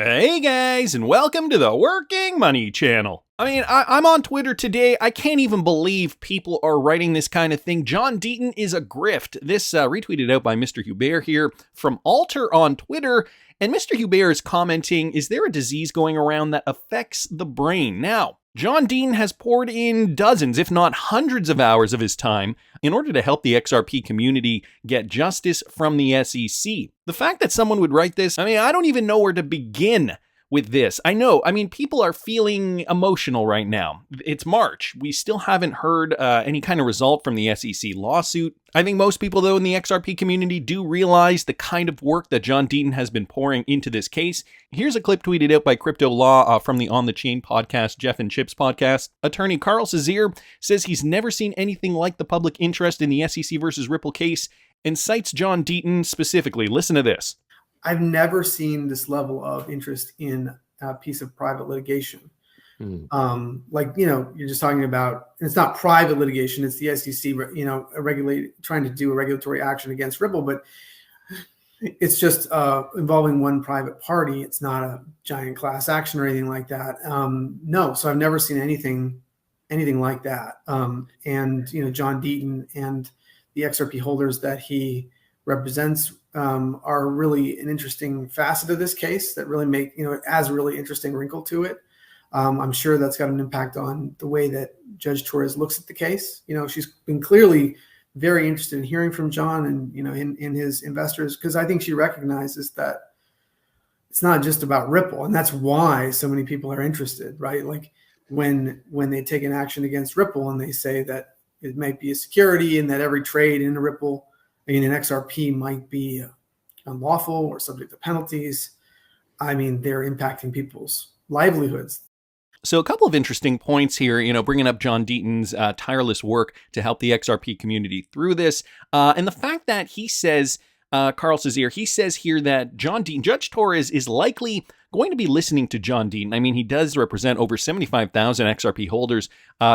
Hey guys, and welcome to the Working Money channel. I'm on Twitter today. I can't even believe people are writing this kind of thing. John Deaton is a grift. This retweeted out by Mr. Hubert here from Alter on Twitter. And Mr. Hubert is commenting, is there a disease going around that affects the brain? Now, John Deaton has poured in dozens, if not hundreds of hours of his time in order to help the XRP community get justice from the SEC. The fact that someone would write this, I don't even know where to begin with this. People are feeling emotional right now. It's March. We still haven't heard any kind of result from the SEC lawsuit. I think most people, though, in the XRP community do realize the kind of work that John Deaton has been pouring into this case. Here's a clip tweeted out by Crypto Law from the On the Chain podcast, Jeff and Chip's podcast. Attorney Carl Cazier says he's never seen anything like the public interest in the SEC versus Ripple case and cites John Deaton specifically. Listen to this. I've never seen this level of interest in a piece of private litigation. You're just talking about, and it's not private litigation, it's the SEC, trying to do a regulatory action against Ripple, but it's just involving one private party. It's not a giant class action or anything like that. No, so I've never seen anything like that. John Deaton and the XRP holders that he represents are really an interesting facet of this case that really make, it adds a really interesting wrinkle to it. I'm sure that's got an impact on the way that Judge Torres looks at the case. She's been clearly very interested in hearing from John and, in his investors, because I think she recognizes that it's not just about Ripple. And that's why so many people are interested, right? Like when they take an action against Ripple and they say that it might be a security and that every trade in a Ripple an XRP might be unlawful or subject to penalties. They're impacting people's livelihoods. So a couple of interesting points here, bringing up John Deaton's tireless work to help the XRP community through this. And the fact that he says, Carl Cazier, he says here that John Deaton, Judge Torres is likely going to be listening to John Deaton. He does represent over 75,000 XRP holders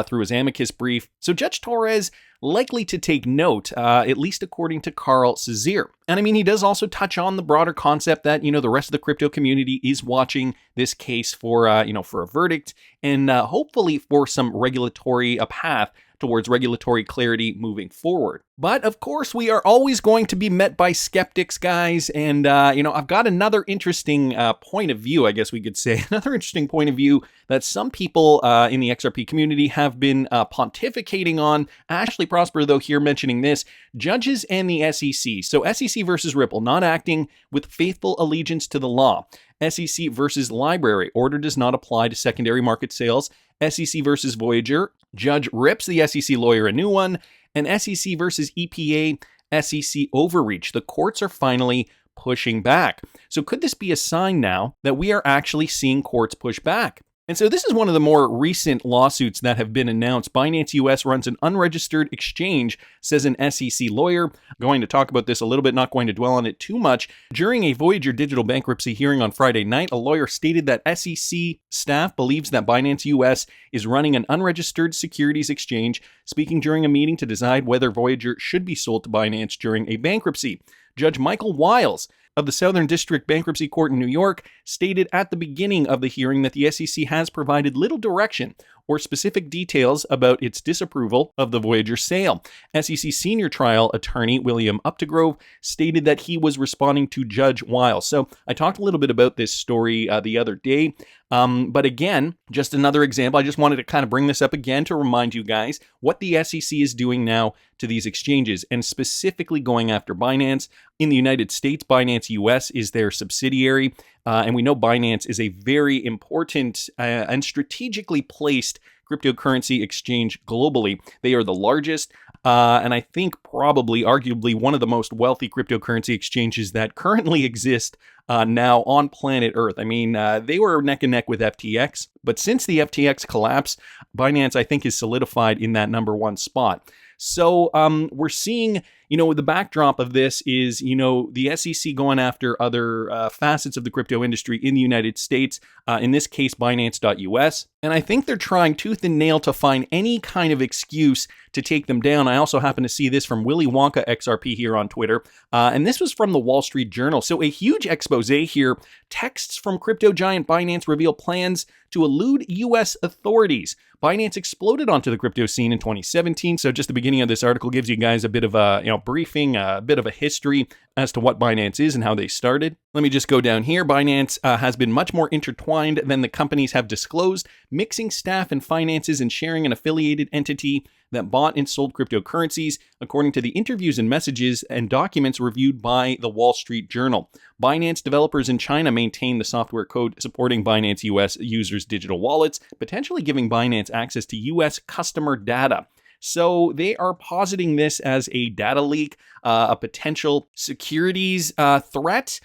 through his amicus brief. So Judge Torres likely to take note, at least according to Carl Cazier. And he does also touch on the broader concept that, the rest of the crypto community is watching this case for a verdict and hopefully for some regulatory path towards regulatory clarity moving forward. But of course, we are always going to be met by skeptics, guys. And, I've got another interesting point of view, I guess we could say, another interesting point of view that some people in the XRP community have been pontificating on. Ashley Prosper, though, here mentioning this, judges and the SEC. So SEC versus Ripple, not acting with faithful allegiance to the law. SEC versus Library, order does not apply to secondary market sales. SEC versus Voyager, judge rips the SEC lawyer a new one. And SEC versus EPA, SEC overreach. The courts are finally pushing back. So could this be a sign now that we are actually seeing courts push back? And so this is one of the more recent lawsuits that have been announced. Binance US runs an unregistered exchange, says an SEC lawyer. Going to talk about this a little bit, not going to dwell on it too much. During a Voyager digital bankruptcy hearing on Friday night, a lawyer stated that SEC staff believes that Binance US is running an unregistered securities exchange, speaking during a meeting to decide whether Voyager should be sold to Binance during a bankruptcy. Judge Michael Wiles of the Southern District Bankruptcy Court in New York stated at the beginning of the hearing that the SEC has provided little direction or specific details about its disapproval of the Voyager sale. SEC senior trial attorney William Updegrove stated that he was responding to Judge Wiles. So I talked a little bit about this story the other day. But again, just another example. I just wanted to kind of bring this up again to remind you guys what the SEC is doing now to these exchanges, and specifically going after Binance. In the United States, Binance US is their subsidiary. And we know Binance is a very important and strategically placed cryptocurrency exchange globally. They are the largest, and I think probably, arguably, one of the most wealthy cryptocurrency exchanges that currently exist now on planet Earth. They were neck and neck with FTX, but since the FTX collapse, Binance, I think, is solidified in that number one spot. So we're seeing The backdrop of this is, the SEC going after other facets of the crypto industry in the United States, in this case, Binance.us. And I think they're trying tooth and nail to find any kind of excuse to take them down. I also happen to see this from Willy Wonka XRP here on Twitter. And this was from the Wall Street Journal. So a huge expose here. Texts from crypto giant Binance reveal plans to elude U.S. authorities. Binance exploded onto the crypto scene in 2017. So just the beginning of this article gives you guys a bit of a briefing, a bit of a history as to what Binance is and how they started. Let me just go down here. Binance has been much more intertwined than the companies have disclosed, mixing staff and finances and sharing an affiliated entity that bought and sold cryptocurrencies, according to the interviews and messages and documents reviewed by the Wall Street Journal. Binance developers in China maintain the software code supporting Binance US users' digital wallets, potentially giving Binance access to US customer data. So they are positing this as a data leak, a potential securities threat,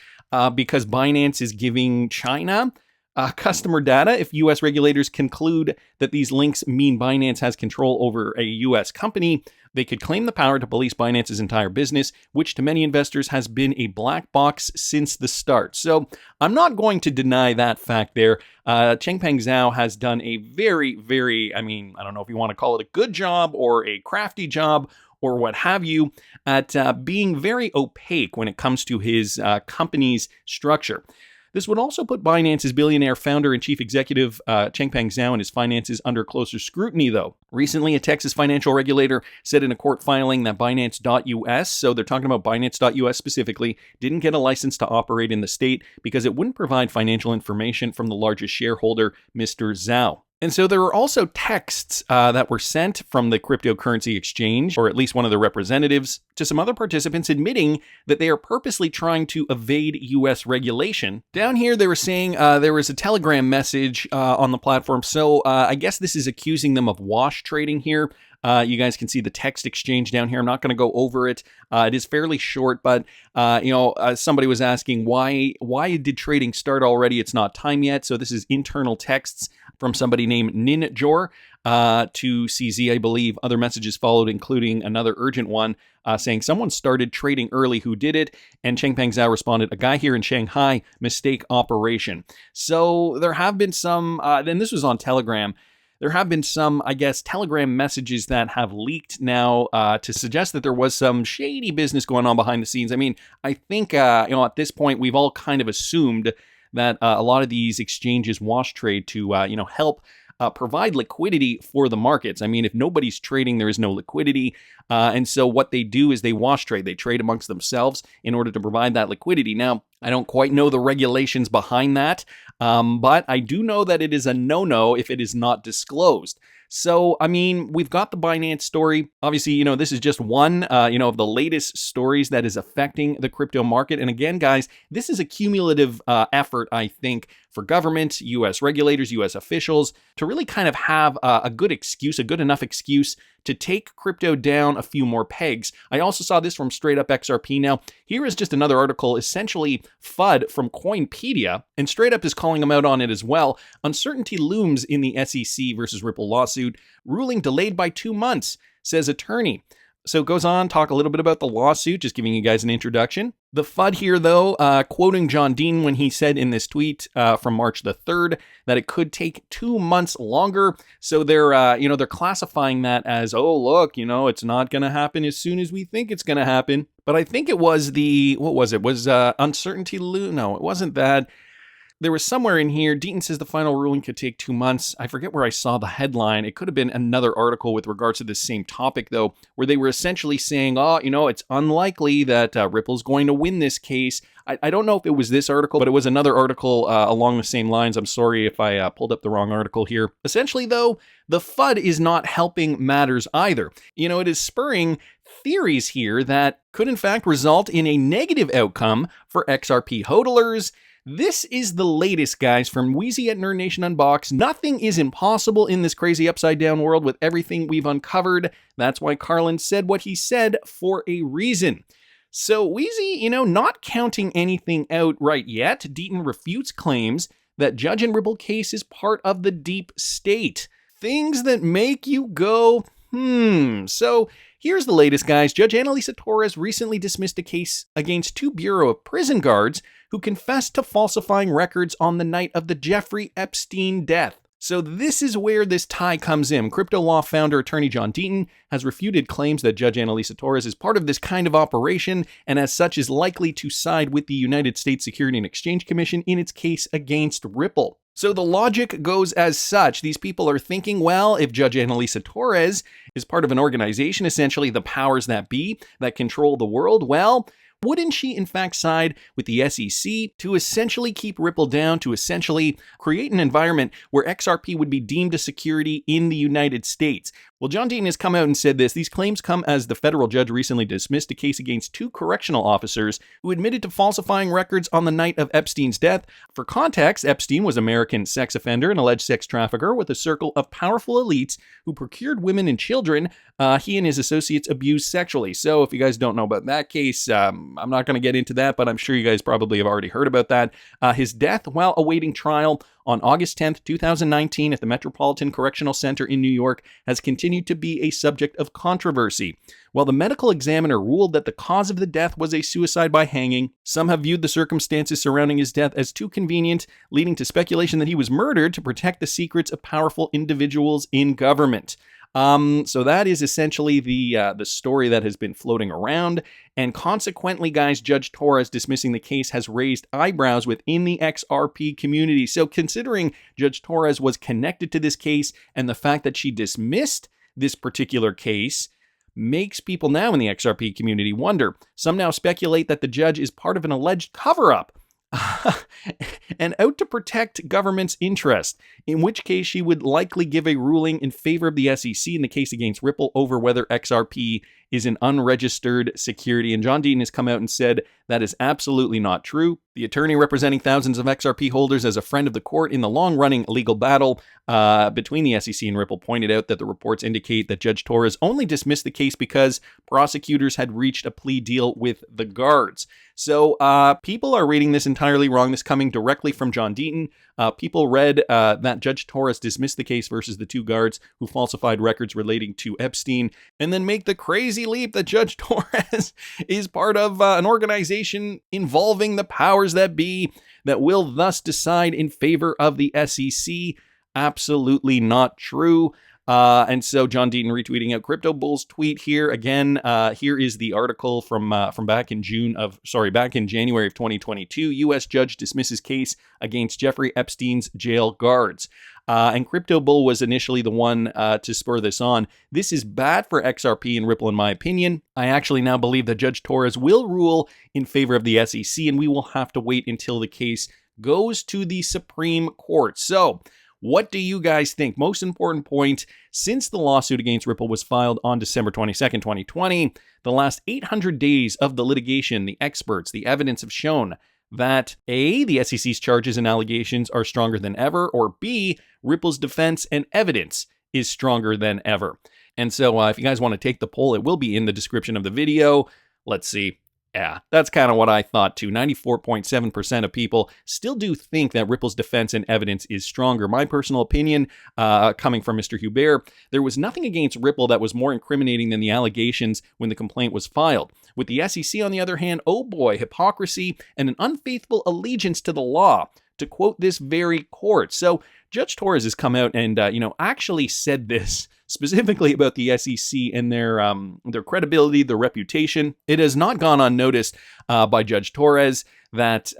because Binance is giving China customer data. If U.S. regulators conclude that these links mean Binance has control over a U.S. company, they could claim the power to police Binance's entire business, which to many investors has been a black box since the start. So I'm not going to deny that fact there. Changpeng Zhao has done a very, very, I don't know if you want to call it a good job or a crafty job or what have you, at being very opaque when it comes to his company's structure. This would also put Binance's billionaire founder and chief executive Changpeng Zhao and his finances under closer scrutiny, though. Recently, a Texas financial regulator said in a court filing that Binance.us, so they're talking about Binance.us specifically, didn't get a license to operate in the state because it wouldn't provide financial information from the largest shareholder, Mr. Zhao. And so there were also texts that were sent from the cryptocurrency exchange, or at least one of the representatives, to some other participants admitting that they are purposely trying to evade U.S. regulation. Down here, they were saying there was a Telegram message on the platform. So I guess this is accusing them of wash trading here. You guys can see the text exchange down here. I'm not going to go over it. It is fairly short, but somebody was asking why did trading start already? It's not time yet. So this is internal texts from somebody named Ninjor to CZ, I believe. Other messages followed, including another urgent one saying someone started trading early. Who did it? And Changpeng Zhao responded, a guy here in Shanghai, mistake operation. So there have been some, and this was on Telegram. There have been some, I guess, Telegram messages that have leaked now to suggest that there was some shady business going on behind the scenes. I think, at this point, we've all kind of assumed that a lot of these exchanges wash trade to, help provide liquidity for the markets. If nobody's trading, there is no liquidity. And so what they do is they wash trade. They trade amongst themselves in order to provide that liquidity. Now, I don't quite know the regulations behind that, but I do know that it is a no-no if it is not disclosed. So, we've got the Binance story. Obviously, this is just one, of the latest stories that is affecting the crypto market. And again, guys, this is a cumulative effort, I think, for government, U.S. regulators, U.S. officials to really kind of have a good enough excuse to take crypto down a few more pegs. I also saw this from Straight Up XRP. Now, here is just another article, essentially FUD from Coinpedia, and Straight Up is calling them out on it as well. Uncertainty looms in the SEC versus Ripple lawsuit. Ruling delayed by 2 months, says attorney. So it goes on, talk a little bit about the lawsuit, just giving you guys an introduction. The FUD here, though, quoting John Deaton when he said in this tweet from March the 3rd that it could take 2 months longer. So they're classifying that as, oh, look, it's not going to happen as soon as we think it's going to happen. But I think it was uncertainty. No, it wasn't that. There was somewhere in here, Deaton says the final ruling could take 2 months. I forget where I saw the headline. It could have been another article with regards to this same topic, though, where they were essentially saying, it's unlikely that Ripple's going to win this case. I don't know if it was this article, but it was another article along the same lines. I'm sorry if I pulled up the wrong article here. Essentially, though, the FUD is not helping matters either. It is spurring theories here that could, in fact, result in a negative outcome for XRP hodlers. This is the latest, guys, from Wheezy at Nerd Nation Unboxed. Nothing is impossible in this crazy upside-down world with everything we've uncovered. That's why Carlin said what he said for a reason. So Wheezy, not counting anything out right yet, Deaton refutes claims that Judge and Ripple case is part of the deep state. Things that make you go, So Here's the latest, guys. Judge Annalisa Torres recently dismissed a case against 2 Bureau of Prison guards who confessed to falsifying records on the night of the Jeffrey Epstein death. So this is where this tie comes in. Crypto law founder attorney John Deaton has refuted claims that Judge Annalisa Torres is part of this kind of operation and as such is likely to side with the United States Securities and Exchange Commission in its case against Ripple. So the logic goes as such. These people are thinking, well, if Judge Annalisa Torres is part of an organization, essentially the powers that be that control the world, well, wouldn't she in fact side with the SEC to essentially keep Ripple down, to essentially create an environment where XRP would be deemed a security in the United States? Well, John Deaton has come out and said this. These claims come as the federal judge recently dismissed a case against 2 correctional officers who admitted to falsifying records on the night of Epstein's death. For context, Epstein was an American sex offender and alleged sex trafficker with a circle of powerful elites who procured women and children he and his associates abused sexually. So if you guys don't know about that case, I'm not going to get into that, but I'm sure you guys probably have already heard about that. His death while awaiting trial on August 10th, 2019 at the Metropolitan Correctional Center in New York has continued to be a subject of controversy. While the medical examiner ruled that the cause of the death was a suicide by hanging, some have viewed the circumstances surrounding his death as too convenient, leading to speculation that he was murdered to protect the secrets of powerful individuals in government. So that is essentially the story that has been floating around. And consequently, guys, Judge Torres dismissing the case has raised eyebrows within the XRP community. So considering Judge Torres was connected to this case and the fact that she dismissed this particular case makes people now in the XRP community wonder. Some now speculate that the judge is part of an alleged cover-up and out to protect government's interest, in which case she would likely give a ruling in favor of the SEC in the case against Ripple over whether XRP is an unregistered security. And John Deaton has come out and said that is absolutely not true. The attorney representing thousands of XRP holders as a friend of the court in the long-running legal battle between the SEC and Ripple pointed out that the reports indicate that Judge Torres only dismissed the case because prosecutors had reached a plea deal with the guards. So people are reading this entirely wrong. This coming directly from John Deaton. People read that Judge Torres dismissed the case versus the 2 guards who falsified records relating to Epstein, and then make the crazy leap that Judge Torres is part of an organization involving the powers that be that will thus decide in favor of the SEC. Absolutely not true. And so John Deaton retweeting out Crypto Bull's tweet here. Again, here is the article from back in January of 2022. U.S. judge dismisses case against Jeffrey Epstein's jail guards. And Crypto Bull was initially the one to spur this on. This is bad for XRP and Ripple, in my opinion. I actually now believe that Judge Torres will rule in favor of the SEC, and we will have to wait until the case goes to the Supreme Court. So, what do you guys think? Most important point, since the lawsuit against Ripple was filed on December 22nd, 2020, the last 800 days of the litigation, the experts, the evidence have shown that A, the SEC's charges and allegations are stronger than ever, or B, Ripple's defense and evidence is stronger than ever. And so if you guys want to take the poll, it will be in the description of the video. Let's see. Yeah, that's kind of what I thought too. 94.7% of people still do think that Ripple's defense and evidence is stronger. My personal opinion, coming from Mr. Hubert, there was nothing against Ripple that was more incriminating than the allegations when the complaint was filed. With the SEC, on the other hand, oh boy, hypocrisy and an unfaithful allegiance to the law, to quote this very court. So Judge Torres has come out and, actually said this specifically about the SEC and their credibility, their reputation. It has not gone unnoticed by Judge Torres that,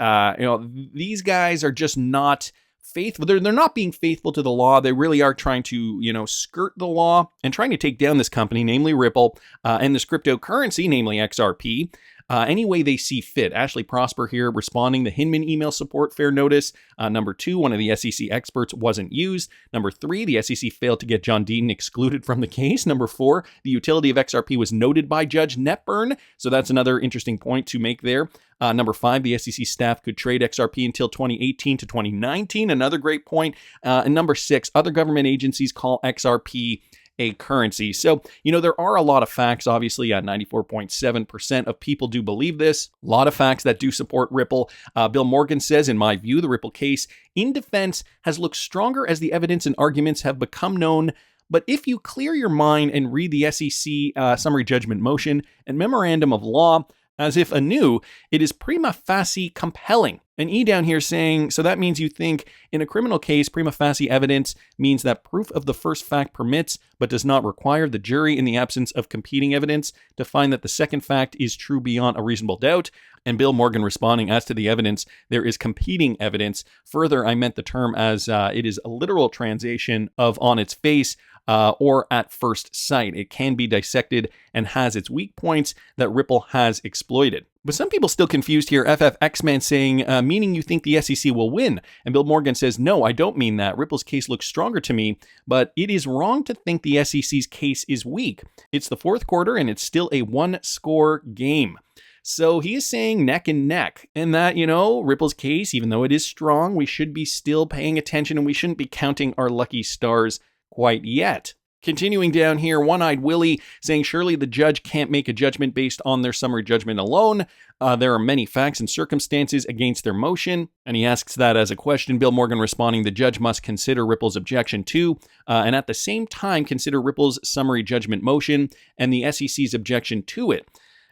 these guys are just not faithful. They're not being faithful to the law. They really are trying to, skirt the law and trying to take down this company, namely Ripple, and this cryptocurrency, namely XRP. Any way they see fit. Ashley Prosper here responding the Hinman email support fair notice. Number 2, one of the SEC experts wasn't used. Number 3, the SEC failed to get John Deaton excluded from the case. Number 4, the utility of XRP was noted by Judge Netburn. So that's another interesting point to make there. Number 5, the SEC staff could trade XRP until 2018 to 2019. Another great point. And number 6, other government agencies call XRP a currency. So, there are a lot of facts. Obviously, 94.7% of people do believe this. A lot of facts that do support Ripple. Bill Morgan says, in my view, the Ripple case in defense has looked stronger as the evidence and arguments have become known But if you clear your mind and read the SEC summary judgment motion and memorandum of law as if anew, it is prima facie compelling. An E down here saying, so that means you think in a criminal case, prima facie evidence means that proof of the first fact permits, but does not require the jury in the absence of competing evidence to find that the second fact is true beyond a reasonable doubt. And Bill Morgan responding, as to the evidence, there is competing evidence. Further, I meant the term as it is a literal translation of on its face, or at first sight. It can be dissected and has its weak points that Ripple has exploited. But some people still confused here. FFX-Man saying, meaning you think the SEC will win. And Bill Morgan says, no, I don't mean that. Ripple's case looks stronger to me, but it is wrong to think the SEC's case is weak. It's the fourth quarter and it's still a one-score game. So he is saying neck and neck, and that, Ripple's case, even though it is strong, we should be still paying attention and we shouldn't be counting our lucky stars quite yet. Continuing down here, One-Eyed Willie saying, surely the judge can't make a judgment based on their summary judgment alone. There are many facts and circumstances against their motion. And he asks that as a question. Bill Morgan responding, the judge must consider Ripple's objection too, and at the same time consider Ripple's summary judgment motion and the SEC's objection to it.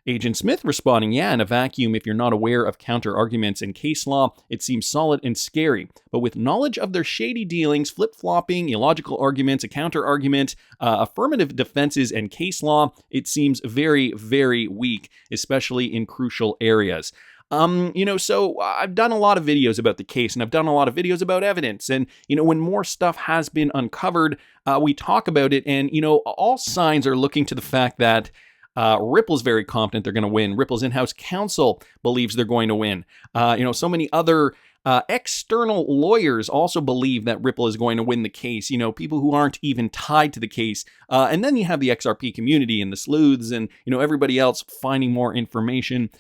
Agent Smith responding, yeah, in a vacuum, if you're not aware of counter-arguments and case law, it seems solid and scary. But with knowledge of their shady dealings, flip-flopping, illogical arguments, a counter-argument, affirmative defenses, and case law, it seems very, very weak, especially in crucial areas. So I've done a lot of videos about the case, and I've done a lot of videos about evidence. And, when more stuff has been uncovered, we talk about it. And, all signs are looking to the fact that Ripple's very confident they're going to win. Ripple's in-house counsel believes they're going to win. So many other external lawyers also believe that Ripple is going to win the case. People who aren't even tied to the case. And then you have the XRP community and the sleuths and, everybody else finding more information.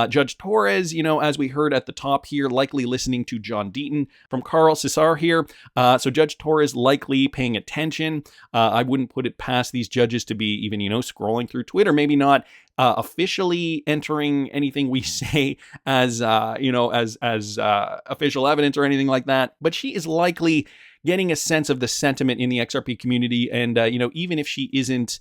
Judge Torres, as we heard at the top here, likely listening to John Deaton from Carl Cesar here. So Judge Torres likely paying attention. I wouldn't put it past these judges to be even, scrolling through Twitter, maybe not officially entering anything we say as official evidence or anything like that. But she is likely getting a sense of the sentiment in the XRP community. And, even if she isn't,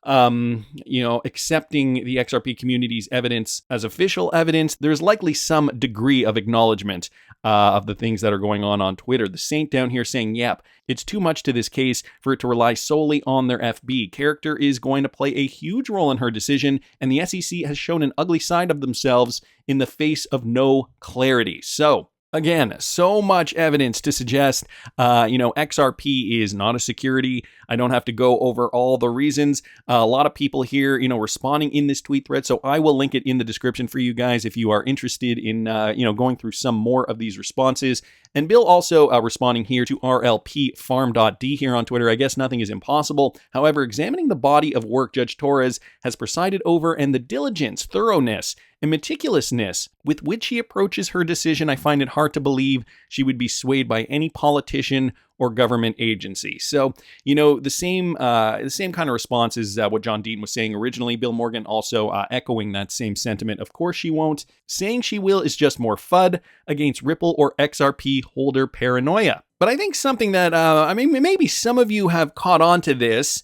accepting the XRP community's evidence as official evidence, there's likely some degree of acknowledgement of the things that are going on Twitter. The Saint down here saying, yep, it's too much to this case for it to rely solely on their FB. Character is going to play a huge role in her decision, and the SEC has shown an ugly side of themselves in the face of no clarity. So, again, so much evidence to suggest, XRP is not a security. I don't have to go over all the reasons. A lot of people here, responding in this tweet thread. So I will link it in the description for you guys if you are interested in, going through some more of these responses. And Bill also responding here to RLPfarm.d here on Twitter. I guess nothing is impossible. However, examining the body of work Judge Torres has presided over and the diligence, thoroughness, and meticulousness with which she approaches her decision, I find it hard to believe she would be swayed by any politician or government agency. So, the same kind of response is what John Deaton was saying originally. Bill Morgan also echoing that same sentiment. Of course she won't. Saying she will is just more FUD against Ripple or XRP holder paranoia. But I think something that, maybe some of you have caught on to this,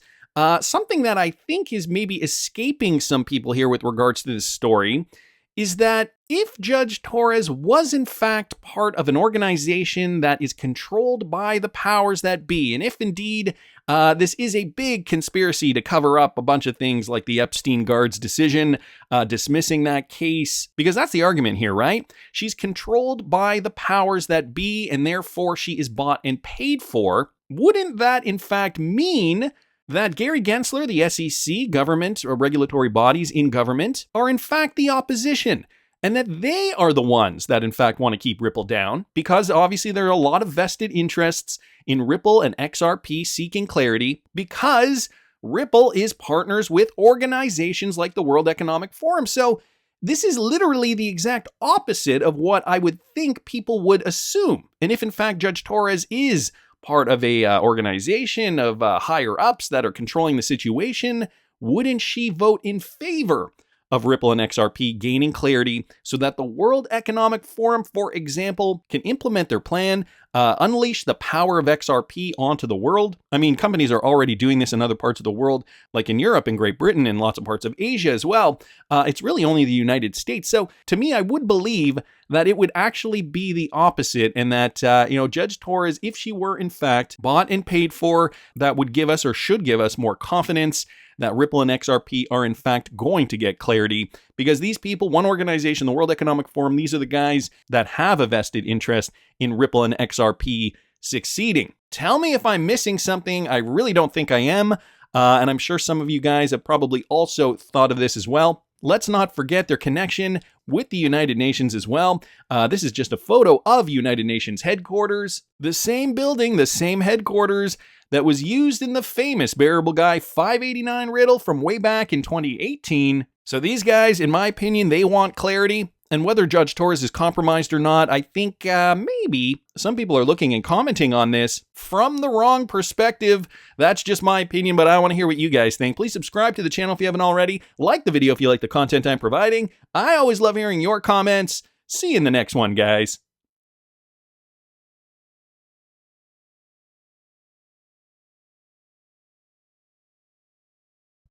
something that I think is maybe escaping some people here with regards to this story is that if Judge Torres was in fact part of an organization that is controlled by the powers that be, and if indeed this is a big conspiracy to cover up a bunch of things like the Epstein guard's decision, dismissing that case, because that's the argument here, right? She's controlled by the powers that be, and therefore she is bought and paid for. Wouldn't that in fact mean that Gary Gensler, the SEC, government, or regulatory bodies in government, are in fact the opposition, and that they are the ones that in fact want to keep Ripple down, because obviously there are a lot of vested interests in Ripple and XRP seeking clarity, because Ripple is partners with organizations like the World Economic Forum. So this is literally the exact opposite of what I would think people would assume. And if in fact Judge Torres is part of a organization of higher ups that are controlling the situation, wouldn't she vote in favor of Ripple and XRP gaining clarity so that the World Economic Forum, for example, can implement their plan unleash the power of XRP onto the world. I mean, companies are already doing this in other parts of the world, like in Europe and Great Britain and lots of parts of Asia as well. It's really only the United States. So to me, I would believe that it would actually be the opposite, and that, Judge Torres, if she were in fact bought and paid for, that would give us, or should give us, more confidence that Ripple and XRP are in fact going to get clarity, because these people, one organization, the World Economic Forum, these are the guys that have a vested interest in Ripple and XRP succeeding. Tell me if I'm missing something. I really don't think I am, and I'm sure some of you guys have probably also thought of this as well. Let's not forget their connection with the United Nations as well. This is just a photo of United Nations headquarters, the same building, the same headquarters that was used in the famous Bearable Guy 589 riddle from way back in 2018. So these guys, in my opinion, they want clarity. And whether Judge Torres is compromised or not, I think maybe some people are looking and commenting on this from the wrong perspective. That's just my opinion, but I want to hear what you guys think. Please subscribe to the channel if you haven't already. Like the video if you like the content I'm providing. I always love hearing your comments. See you in the next one, guys.